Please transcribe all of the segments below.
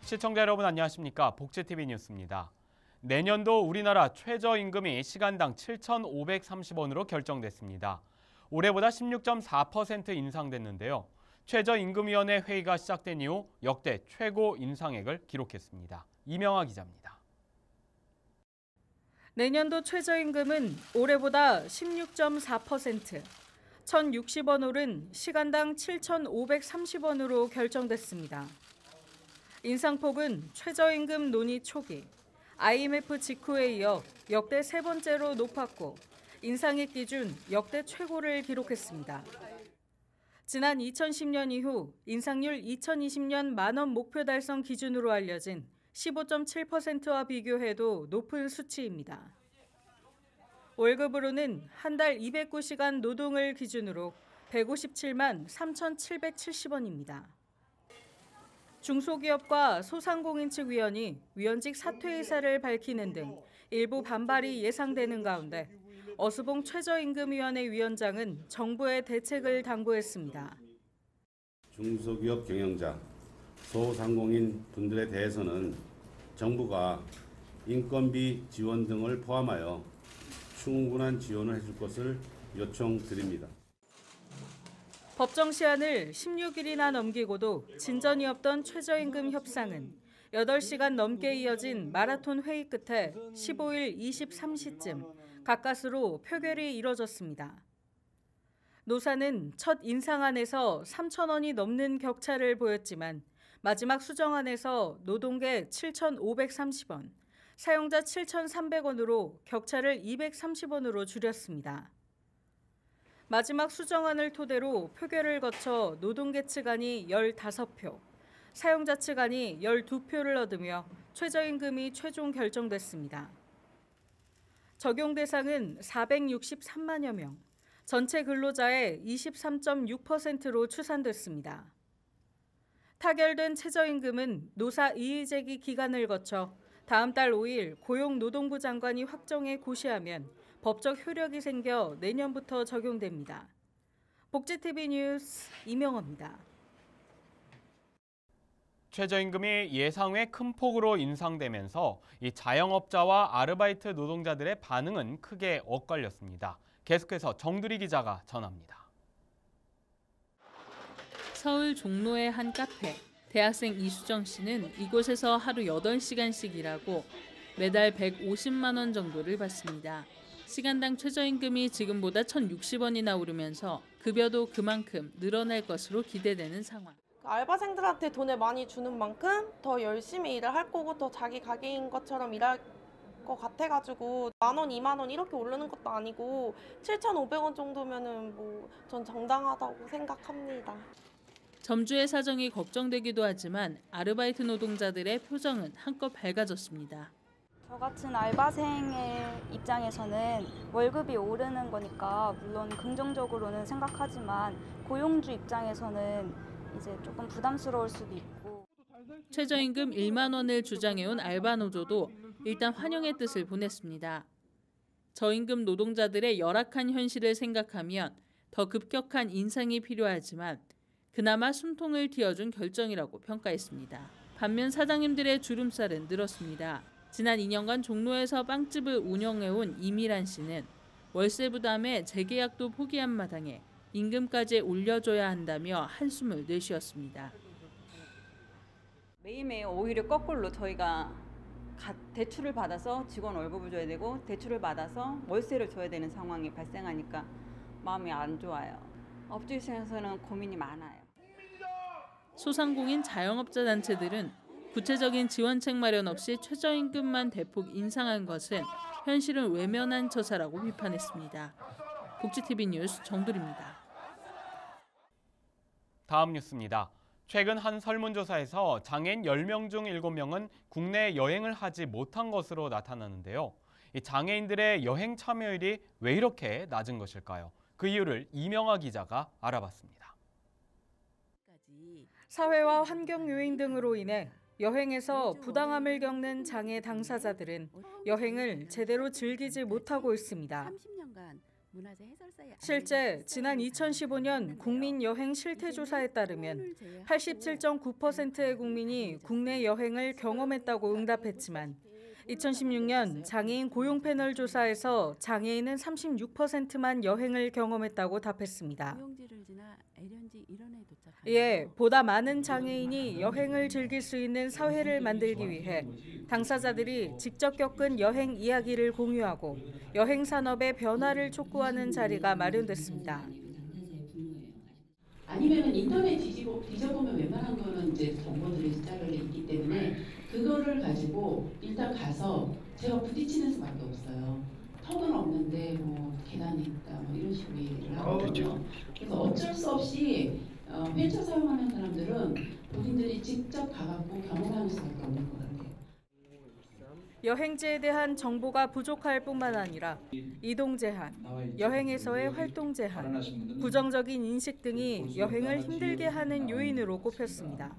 시청자 여러분 안녕하십니까? 복지TV 뉴스입니다. 내년도 우리나라 최저임금이 시간당 7,530원으로 결정됐습니다. 올해보다 16.4% 인상됐는데요. 최저임금위원회 회의가 시작된 이후 역대 최고 인상액을 기록했습니다. 이명아 기자입니다. 내년도 최저임금은 올해보다 16.4%, 1,060원 오른 시간당 7,530원으로 결정됐습니다. 인상폭은 최저임금 논의 초기, IMF 직후에 이어 역대 세 번째로 높았고 인상액 기준 역대 최고를 기록했습니다. 지난 2010년 이후 인상률 2020년 만원 목표 달성 기준으로 알려진 15.7%와 비교해도 높은 수치입니다. 월급으로는 한 달 209시간 노동을 기준으로 157만 3,770원입니다. 중소기업과 소상공인 측 위원이 위원직 사퇴 의사를 밝히는 등 일부 반발이 예상되는 가운데 어수봉 최저임금위원회 위원장은 정부의 대책을 당부했습니다. 중소기업 경영자, 소상공인 분들에 대해서는 정부가 인건비 지원 등을 포함하여 충분한 지원을 해줄 것을 요청드립니다. 법정 시한을 16일이나 넘기고도 진전이 없던 최저임금 협상은 8시간 넘게 이어진 마라톤 회의 끝에 15일 23시쯤 가까스로 표결이 이뤄졌습니다. 노사는 첫 인상안에서 3,000원이 넘는 격차를 보였지만 마지막 수정안에서 노동계 7,530원, 사용자 7,300원으로 격차를 230원으로 줄였습니다. 마지막 수정안을 토대로 표결을 거쳐 노동계 측안이 15표, 사용자 측안이 12표를 얻으며 최저임금이 최종 결정됐습니다. 적용 대상은 463만여 명, 전체 근로자의 23.6%로 추산됐습니다. 타결된 최저임금은 노사 이의제기 기간을 거쳐 다음 달 5일 고용노동부 장관이 확정해 고시하면 법적 효력이 생겨 내년부터 적용됩니다. 복지TV 뉴스 이명호입니다. 최저임금이 예상 외 큰 폭으로 인상되면서 이 자영업자와 아르바이트 노동자들의 반응은 크게 엇갈렸습니다. 계속해서 정두리 기자가 전합니다. 서울 종로의 한 카페. 대학생 이수정 씨는 이곳에서 하루 8시간씩 일하고 매달 150만 원 정도를 받습니다. 시간당 최저임금이 지금보다 1,060원이나 오르면서 급여도 그만큼 늘어날 것으로 기대되는 상황. 알바생들한테 돈을 많이 주는 만큼 더 열심히 일을 할 거고 더 자기 가게인 것처럼 일할 것 같아가지고 10,000원, 20,000원 이렇게 오르는 것도 아니고 7,500원 정도면은 전 정당하다고 생각합니다. 점주의 사정이 걱정되기도 하지만 아르바이트 노동자들의 표정은 한껏 밝아졌습니다. 저 같은 알바생의 입장에서는 월급이 오르는 거니까 물론 긍정적으로는 생각하지만 고용주 입장에서는 이제 조금 부담스러울 수도 있고. 최저임금 1만 원을 주장해온 알바노조도 일단 환영의 뜻을 보냈습니다. 저임금 노동자들의 열악한 현실을 생각하면 더 급격한 인상이 필요하지만 그나마 숨통을 틔워준 결정이라고 평가했습니다. 반면 사장님들의 주름살은 늘었습니다. 지난 2년간 종로에서 빵집을 운영해온 이미란 씨는 월세 부담에 재계약도 포기한 마당에 임금까지 올려줘야 한다며 한숨을 내쉬었습니다. 매일매일 오히려 거꾸로 저희가 대출을 받아서 직원 월급을 줘야 되고 대출을 받아서 월세를 줘야 되는 상황이 발생하니까 마음이 안 좋아요. 업주 입장에서는 고민이 많아요. 소상공인 자영업자 단체들은 구체적인 지원책 마련 없이 최저임금만 대폭 인상한 것은 현실을 외면한 처사라고 비판했습니다. 복지TV 뉴스 정두리입니다. 다음 뉴스입니다. 최근 한 설문조사에서 장애인 10명 중 7명은 국내 여행을 하지 못한 것으로 나타나는데요. 이 장애인들의 여행 참여율이 왜 이렇게 낮은 것일까요? 그 이유를 이명아 기자가 알아봤습니다. 사회와 환경 요인 등으로 인해 여행에서 부당함을 겪는 장애 당사자들은 여행을 제대로 즐기지 못하고 있습니다. 실제 지난 2015년 국민 여행 실태 조사에 따르면 87.9%의 국민이 국내 여행을 경험했다고 응답했지만 2016년 장애인 고용 패널 조사에서 장애인은 36%만 여행을 경험했다고 답했습니다. 이에 보다 많은 장애인이 여행을 즐길 수 있는 사회를 만들기 위해 당사자들이 직접 겪은 여행 이야기를 공유하고 여행 산업의 변화를 촉구하는 자리가 마련됐습니다. 아니면 인터넷 뒤져보면 웬만한 거는 이제 정보들이 짤을 있기 때문에 그거를 가지고 일단 가서 제가 부딪히는 수밖에 없어요. 턱은 없는데 뭐 계단이 있다 뭐 이런 식으로 얘기를 하거든요. 그래서 어쩔 수 없이 휠체어 사용하는 사람들은 본인들이 직접 가갖고 경험하는 수밖에 없는 것 같아요. 여행지에 대한 정보가 부족할 뿐만 아니라 이동 제한, 여행에서의 활동 제한, 부정적인 인식 등이 여행을 힘들게 하는 요인으로 꼽혔습니다.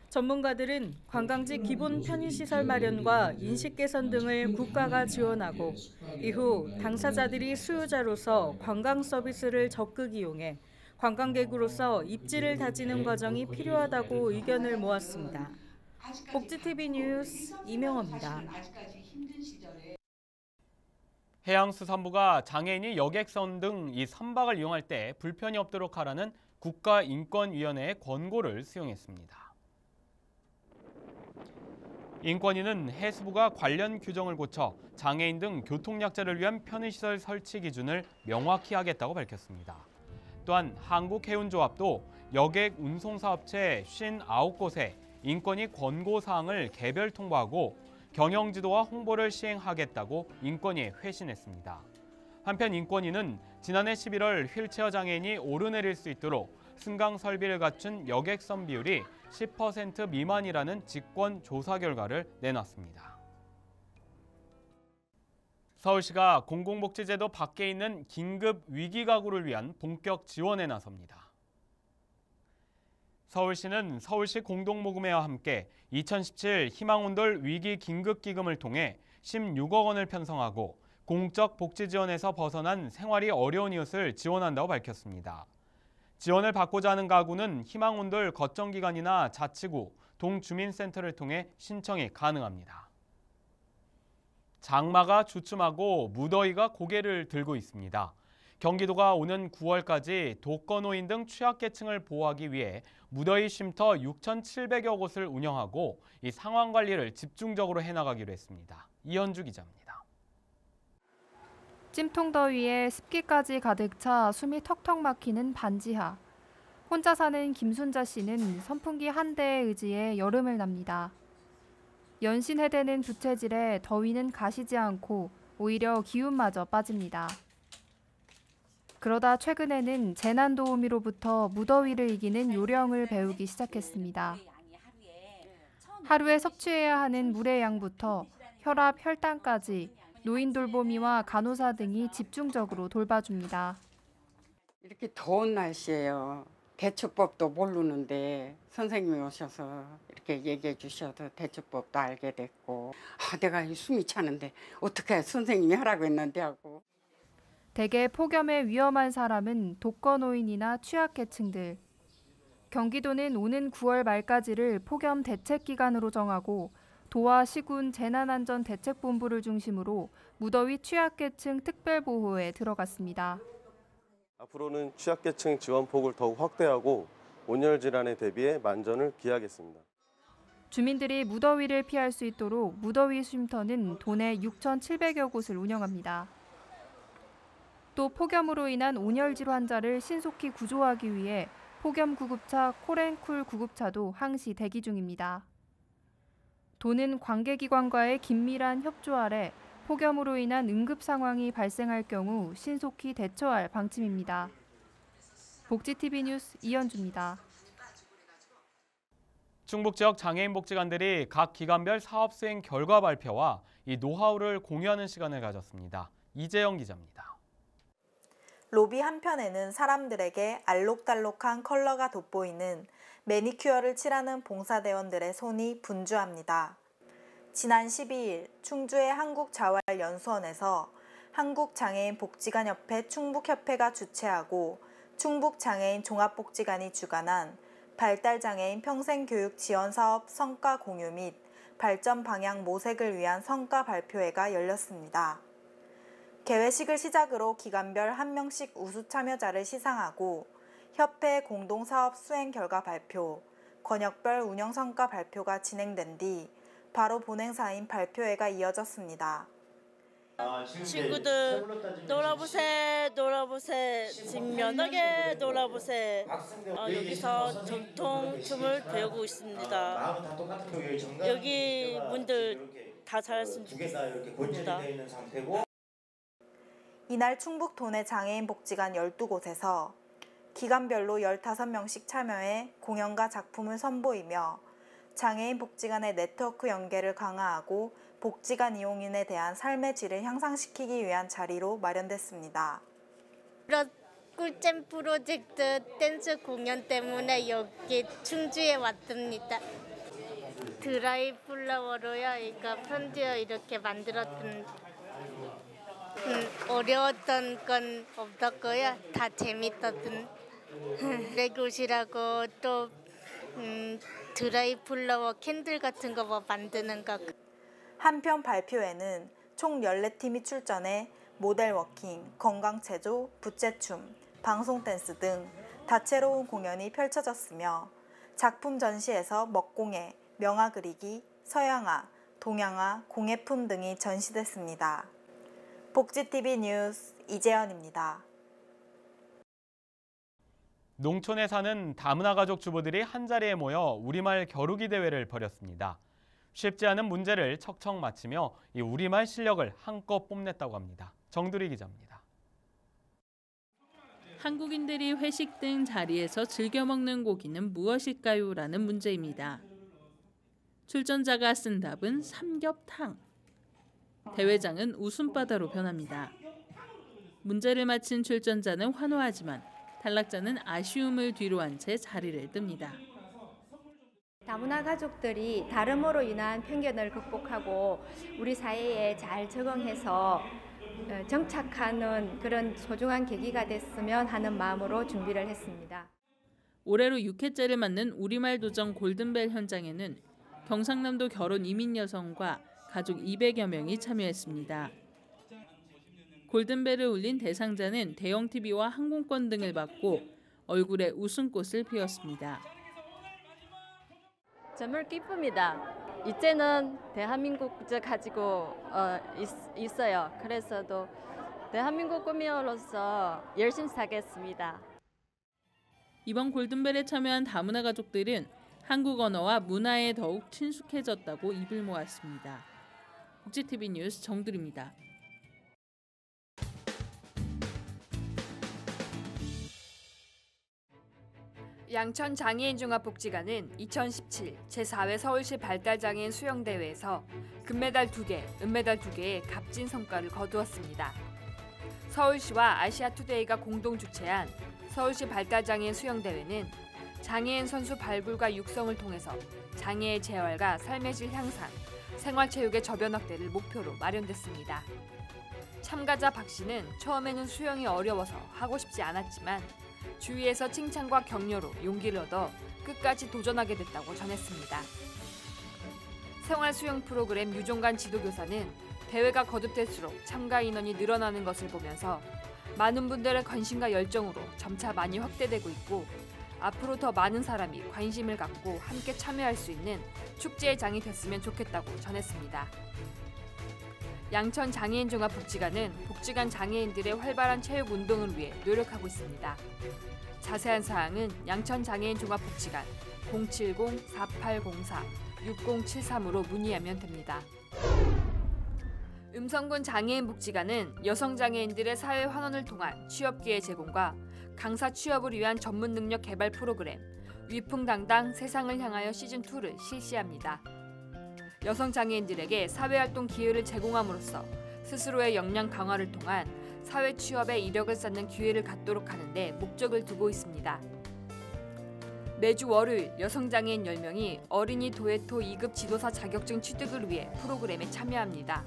전문가들은 관광지 기본 편의시설 마련과 인식 개선 등을 국가가 지원하고 이후 당사자들이 수요자로서 관광 서비스를 적극 이용해 관광객으로서 입지를 다지는 과정이 필요하다고 의견을 모았습니다. 복지TV 뉴스 이명호입니다. 해양수산부가 장애인이 여객선 등 이 선박을 이용할 때 불편이 없도록 하라는 국가인권위원회의 권고를 수용했습니다. 인권위는 해수부가 관련 규정을 고쳐 장애인 등 교통약자를 위한 편의시설 설치 기준을 명확히 하겠다고 밝혔습니다. 또한 한국해운조합도 여객 운송사업체 59곳에 인권위 권고사항을 개별 통보하고 경영지도와 홍보를 시행하겠다고 인권위에 회신했습니다. 한편 인권위는 지난해 11월 휠체어 장애인이 오르내릴 수 있도록 승강 설비를 갖춘 여객선 비율이 10% 미만이라는 직권 조사 결과를 내놨습니다. 서울시가 공공복지제도 밖에 있는 긴급 위기 가구를 위한 본격 지원에 나섭니다. 서울시는 서울시 공동모금회와 함께 2017 희망온돌 위기 긴급기금을 통해 16억 원을 편성하고 공적 복지 지원에서 벗어난 생활이 어려운 이웃을 지원한다고 밝혔습니다. 지원을 받고자 하는 가구는 희망온돌 거점기관이나 자치구, 동주민센터를 통해 신청이 가능합니다. 장마가 주춤하고 무더위가 고개를 들고 있습니다. 경기도가 오는 9월까지 독거노인 등 취약계층을 보호하기 위해 무더위 쉼터 6,700여 곳을 운영하고 이 상황 관리를 집중적으로 해나가기로 했습니다. 이현주 기자입니다. 찜통더위에 습기까지 가득 차 숨이 턱턱 막히는 반지하. 혼자 사는 김순자 씨는 선풍기 한 대에 의지해 여름을 납니다. 연신해대는 부채질에 더위는 가시지 않고 오히려 기운마저 빠집니다. 그러다 최근에는 재난도우미로부터 무더위를 이기는 요령을 배우기 시작했습니다. 하루에 섭취해야 하는 물의 양부터 혈압, 혈당까지 노인 돌보미와 간호사 등이 집중적으로 돌봐줍니다. 이렇게 더운 날씨에요. 대처법도 모르는데 선생님이 오셔서 이렇게 얘기해 주셔서 대처법도 알게 됐고 내가 숨이 차는데 어떻게 선생님이 하라고 했는데 하고. 대개 폭염에 위험한 사람은 독거노인이나 취약계층들. 경기도는 오는 9월 말까지를 폭염 대책 기간으로 정하고 도와 시군 재난안전대책본부를 중심으로 무더위 취약계층 특별보호에 들어갔습니다. 앞으로는 취약계층 지원폭을 더욱 확대하고 온열 질환에 대비해 만전을 기하겠습니다. 주민들이 무더위를 피할 수 있도록 무더위 쉼터는 도내 6,700여 곳을 운영합니다. 또 폭염으로 인한 온열질 환자를 신속히 구조하기 위해 폭염 구급차 콜앤쿨 구급차도 항시 대기 중입니다. 도는 관계기관과의 긴밀한 협조 아래 폭염으로 인한 응급 상황이 발생할 경우 신속히 대처할 방침입니다. 복지TV 뉴스 이현주입니다. 충북 지역 장애인 복지관들이 각 기관별 사업 수행 결과 발표와 이 노하우를 공유하는 시간을 가졌습니다. 이재영 기자입니다. 로비 한편에는 사람들에게 알록달록한 컬러가 돋보이는 매니큐어를 칠하는 봉사대원들의 손이 분주합니다. 지난 12일 충주의 한국자활연수원에서 한국장애인복지관협회 충북협회가 주최하고 충북장애인 종합복지관이 주관한 발달장애인 평생교육 지원사업 성과 공유 및 발전 방향 모색을 위한 성과 발표회가 열렸습니다. 개회식을 시작으로 기관별 1명씩 우수 참여자를 시상하고 협회 공동사업 수행 결과 발표, 권역별 운영 성과 발표가 진행된 뒤 바로 본행사인 발표회가 이어졌습니다. 친구들 놀아보세 지금 면허게 놀아보세 여기서 전통 춤을 배우고 있습니다. 여기 분들 다 잘했으면 좋겠습니다. 이날 충북 도내 장애인 복지관 12곳에서 기관별로 15명씩 참여해 공연과 작품을 선보이며 장애인 복지관의 네트워크 연계를 강화하고 복지관 이용인에 대한 삶의 질을 향상시키기 위한 자리로 마련됐습니다. 꿀잼 프로젝트 댄스 공연 때문에 여기 충주에 왔습니다. 드라이 플라워로요. 그러니까 편지어 이렇게 만들었던 어려웠던 건 없었고요. 다 재밌었던 레고시라고 또 드라이 플라워 캔들 같은 거 뭐 만드는 거. 한편 발표회는 총 14팀이 출전해 모델 워킹, 건강체조, 부채춤, 방송 댄스 등 다채로운 공연이 펼쳐졌으며 작품 전시에서 먹공예, 명화 그리기, 서양화, 동양화, 공예품 등이 전시됐습니다. 복지TV 뉴스 이재현입니다. 농촌에 사는 다문화 가족 주부들이 한자리에 모여 우리말 겨루기 대회를 벌였습니다. 쉽지 않은 문제를 척척 맞히며 이 우리말 실력을 한껏 뽐냈다고 합니다. 정두리 기자입니다. 한국인들이 회식 등 자리에서 즐겨 먹는 고기는 무엇일까요? 라는 문제입니다. 출전자가 쓴 답은 삼겹탕. 대회장은 웃음바다로 변합니다. 문제를 맞힌 출전자는 환호하지만 탈락자는 아쉬움을 뒤로한 채 자리를 뜹니다. 다문화 가족들이 다름으로 인한 편견을 극복하고 우리 사회에 잘 적응해서 정착하는 그런 소중한 계기가 됐으면 하는 마음으로 준비를 했습니다. 올해로 6회째를 맞는 우리말 도전 골든벨 현장에는 경상남도 결혼 이민 여성과 가족 200여 명이 참여했습니다. 골든벨을 울린 대상자는 대형 TV와 항공권 등을 받고 얼굴에 웃음꽃을 피웠습니다. 정말 기쁩니다. 이제는 대한민국 가지고 있어요. 그래서도 대한민국 국민으로서 열심히 살겠습니다. 이번 골든벨에 참여한 다문화 가족들은 한국 언어와 문화에 더욱 친숙해졌다고 입을 모았습니다. 복지TV 뉴스 정두리입니다. 양천 장애인 종합복지관은 2017 제4회 서울시 발달장애인 수영대회에서 금메달 2개, 은메달 2개의 값진 성과를 거두었습니다. 서울시와 아시아투데이가 공동 주최한 서울시 발달장애인 수영대회는 장애인 선수 발굴과 육성을 통해서 장애의 재활과 삶의 질 향상, 생활체육의 저변 확대를 목표로 마련됐습니다. 참가자 박 씨는 처음에는 수영이 어려워서 하고 싶지 않았지만 주위에서 칭찬과 격려로 용기를 얻어 끝까지 도전하게 됐다고 전했습니다. 생활수영 프로그램 유종관 지도교사는 대회가 거듭될수록 참가 인원이 늘어나는 것을 보면서 많은 분들의 관심과 열정으로 점차 많이 확대되고 있고 앞으로 더 많은 사람이 관심을 갖고 함께 참여할 수 있는 축제의 장이 됐으면 좋겠다고 전했습니다. 양천 장애인 종합복지관은 복지관 장애인들의 활발한 체육 운동을 위해 노력하고 있습니다. 자세한 사항은 양천 장애인 종합복지관 070-4804-6073으로 문의하면 됩니다. 음성군 장애인 복지관은 여성 장애인들의 사회 환원을 통한 취업 기회 제공과 강사 취업을 위한 전문 능력 개발 프로그램 위풍당당 세상을 향하여 시즌2를 실시합니다. 여성 장애인들에게 사회활동 기회를 제공함으로써 스스로의 역량 강화를 통한 사회 취업에 이력을 쌓는 기회를 갖도록 하는 데 목적을 두고 있습니다. 매주 월요일 여성장애인 10명이 어린이 도예토 2급 지도사 자격증 취득을 위해 프로그램에 참여합니다.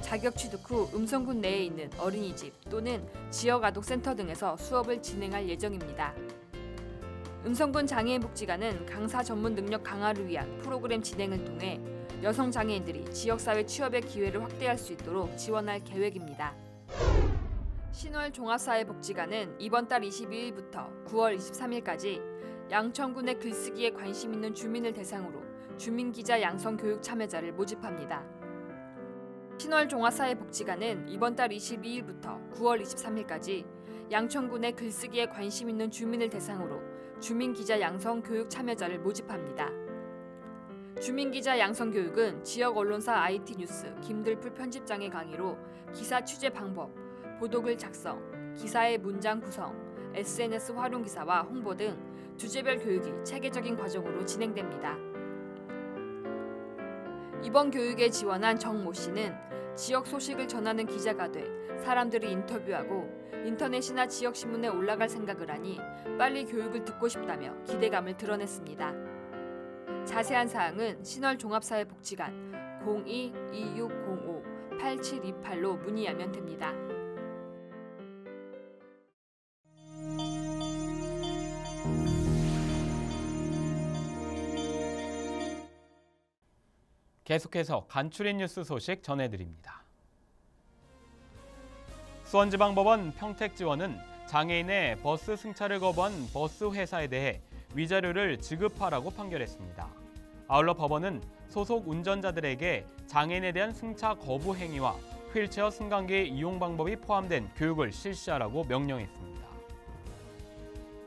자격 취득 후 음성군 내에 있는 어린이집 또는 지역 아동센터 등에서 수업을 진행할 예정입니다. 음성군 장애인 복지관은 강사 전문 능력 강화를 위한 프로그램 진행을 통해 여성 장애인들이 지역사회 취업의 기회를 확대할 수 있도록 지원할 계획입니다. 신월 종합사회복지관은 이번 달 22일부터 9월 23일까지 양천군의 글쓰기에 관심 있는 주민을 대상으로 주민기자 양성 교육 참여자를 모집합니다. 신월 종합사회복지관은 이번 달 22일부터 9월 23일까지 양천군의 글쓰기에 관심 있는 주민을 대상으로 주민기자 양성 교육 참여자를 모집합니다. 주민기자 양성 교육은 지역 언론사 IT 뉴스 김들풀 편집장의 강의로 기사 취재 방법, 보도글 작성, 기사의 문장 구성, SNS 활용 기사와 홍보 등 주제별 교육이 체계적인 과정으로 진행됩니다. 이번 교육에 지원한 정모 씨는 지역 소식을 전하는 기자가 돼 사람들을 인터뷰하고 인터넷이나 지역 신문에 올라갈 생각을 하니 빨리 교육을 듣고 싶다며 기대감을 드러냈습니다. 자세한 사항은 신월 종합사회복지관 02-2605-8728로 문의하면 됩니다. 계속해서 간추린 뉴스 소식 전해드립니다. 수원지방법원 평택지원은 장애인의 버스 승차를 거부한 버스 회사에 대해 위자료를 지급하라고 판결했습니다. 아울러 법원은 소속 운전자들에게 장애인에 대한 승차 거부 행위와 휠체어 승강기 이용 방법이 포함된 교육을 실시하라고 명령했습니다.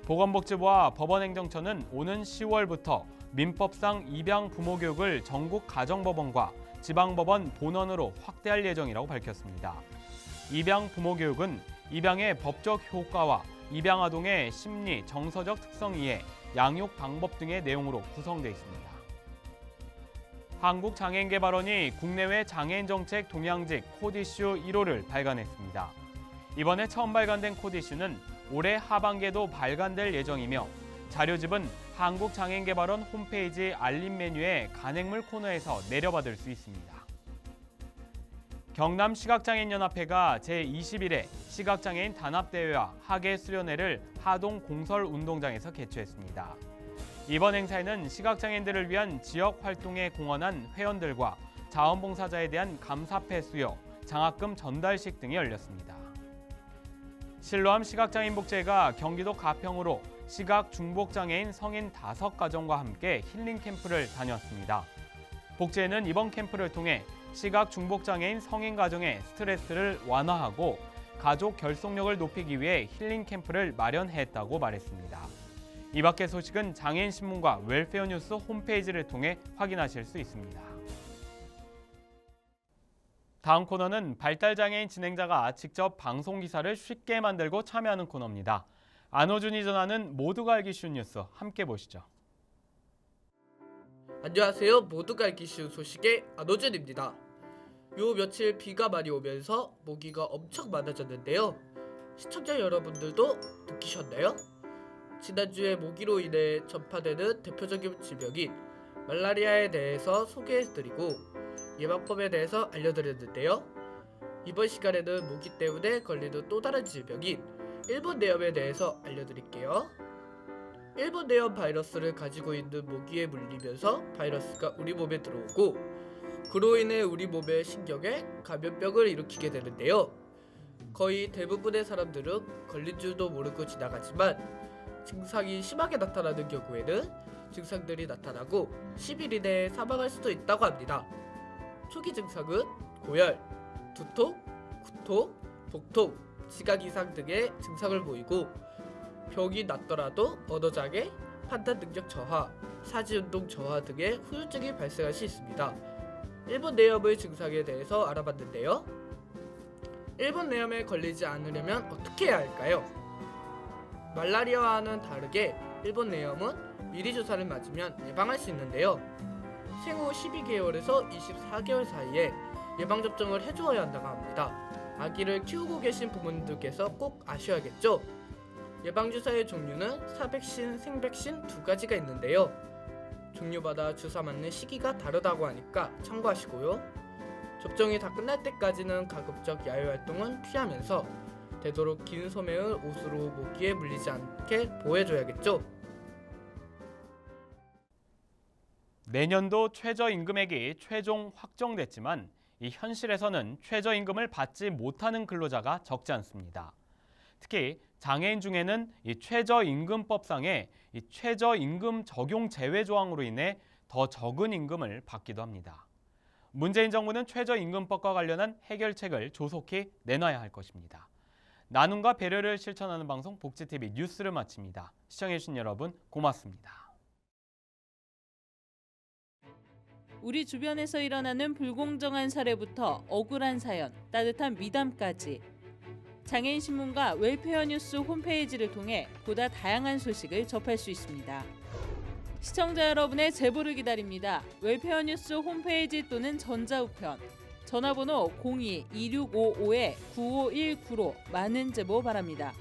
보건복지부와 법원행정처는 오는 10월부터 민법상 입양 부모 교육을 전국 가정법원과 지방법원 본원으로 확대할 예정이라고 밝혔습니다. 입양 부모 교육은 입양의 법적 효과와 입양 아동의 심리, 정서적 특성 이해, 양육 방법 등의 내용으로 구성되어 있습니다. 한국장애인개발원이 국내외 장애인 정책 동향직 코디슈 1호를 발간했습니다. 이번에 처음 발간된 코디슈는 올해 하반기에도 발간될 예정이며 자료집은 한국장애인개발원 홈페이지 알림 메뉴의 간행물 코너에서 내려받을 수 있습니다. 경남시각장애인연합회가 제21회 시각장애인 단합대회와 학예수련회를 하동 공설운동장에서 개최했습니다. 이번 행사에는 시각장애인들을 위한 지역 활동에 공헌한 회원들과 자원봉사자에 대한 감사패 수여, 장학금 전달식 등이 열렸습니다. 실로암 시각장애인복지회가 경기도 가평으로 시각 중복장애인 성인 5가정과 함께 힐링 캠프를 다녀왔습니다. 복지회는 이번 캠프를 통해 시각 중복장애인 성인 가정의 스트레스를 완화하고 가족 결속력을 높이기 위해 힐링 캠프를 마련했다고 말했습니다. 이 밖의 소식은 장애인신문과 웰페어 뉴스 홈페이지를 통해 확인하실 수 있습니다. 다음 코너는 발달장애인 진행자가 직접 방송기사를 쉽게 만들고 참여하는 코너입니다. 안호준이 전하는 모두가 알기 쉬운 뉴스 함께 보시죠. 안녕하세요. 모두가 알기 쉬운 소식의 안호준입니다. 요 며칠 비가 많이 오면서 모기가 엄청 많아졌는데요. 시청자 여러분들도 느끼셨나요? 지난주에 모기로 인해 전파되는 대표적인 질병인 말라리아에 대해서 소개해드리고 예방법에 대해서 알려드렸는데요. 이번 시간에는 모기 때문에 걸리는 또 다른 질병인 일본 뇌염에 대해서 알려드릴게요. 일본 뇌염 바이러스를 가지고 있는 모기에 물리면서 바이러스가 우리 몸에 들어오고 그로 인해 우리 몸의 신경에 감염병을 일으키게 되는데요. 거의 대부분의 사람들은 걸린 줄도 모르고 지나가지만 증상이 심하게 나타나는 경우에는 증상들이 나타나고 10일 이내에 사망할 수도 있다고 합니다. 초기 증상은 고열, 두통, 구토, 복통, 지각 이상 등의 증상을 보이고 병이 낫더라도 언어장애, 판단 능력 저하, 사지운동 저하 등의 후유증이 발생할 수 있습니다. 일본 뇌염의 증상에 대해서 알아봤는데요. 일본 뇌염에 걸리지 않으려면 어떻게 해야 할까요? 말라리아와는 다르게 일본 뇌염은 미리 주사를 맞으면 예방할 수 있는데요. 생후 12개월에서 24개월 사이에 예방접종을 해주어야 한다고 합니다. 아기를 키우고 계신 부모님들께서 꼭 아셔야겠죠? 예방주사의 종류는 사백신, 생백신 두 가지가 있는데요. 종류마다 주사 맞는 시기가 다르다고 하니까 참고하시고요. 접종이 다 끝날 때까지는 가급적 야외 활동은 피하면서 되도록 긴 소매를 옷으로 모기에 물리지 않게 보호해줘야겠죠. 내년도 최저임금액이 최종 확정됐지만 이 현실에서는 최저임금을 받지 못하는 근로자가 적지 않습니다. 특히 장애인 중에는 이 최저임금법상의 이 최저임금 적용 제외 조항으로 인해 더 적은 임금을 받기도 합니다. 문재인 정부는 최저임금법과 관련한 해결책을 조속히 내놔야 할 것입니다. 나눔과 배려를 실천하는 방송 복지TV 뉴스를 마칩니다. 시청해주신 여러분 고맙습니다. 우리 주변에서 일어나는 불공정한 사례부터 억울한 사연, 따뜻한 미담까지 장애인 신문과 웰페어 뉴스 홈페이지를 통해 보다 다양한 소식을 접할 수 있습니다. 시청자 여러분의 제보를 기다립니다. 웰페어 뉴스 홈페이지 또는 전자우편, 전화번호 02-2655-9519로 많은 제보 바랍니다.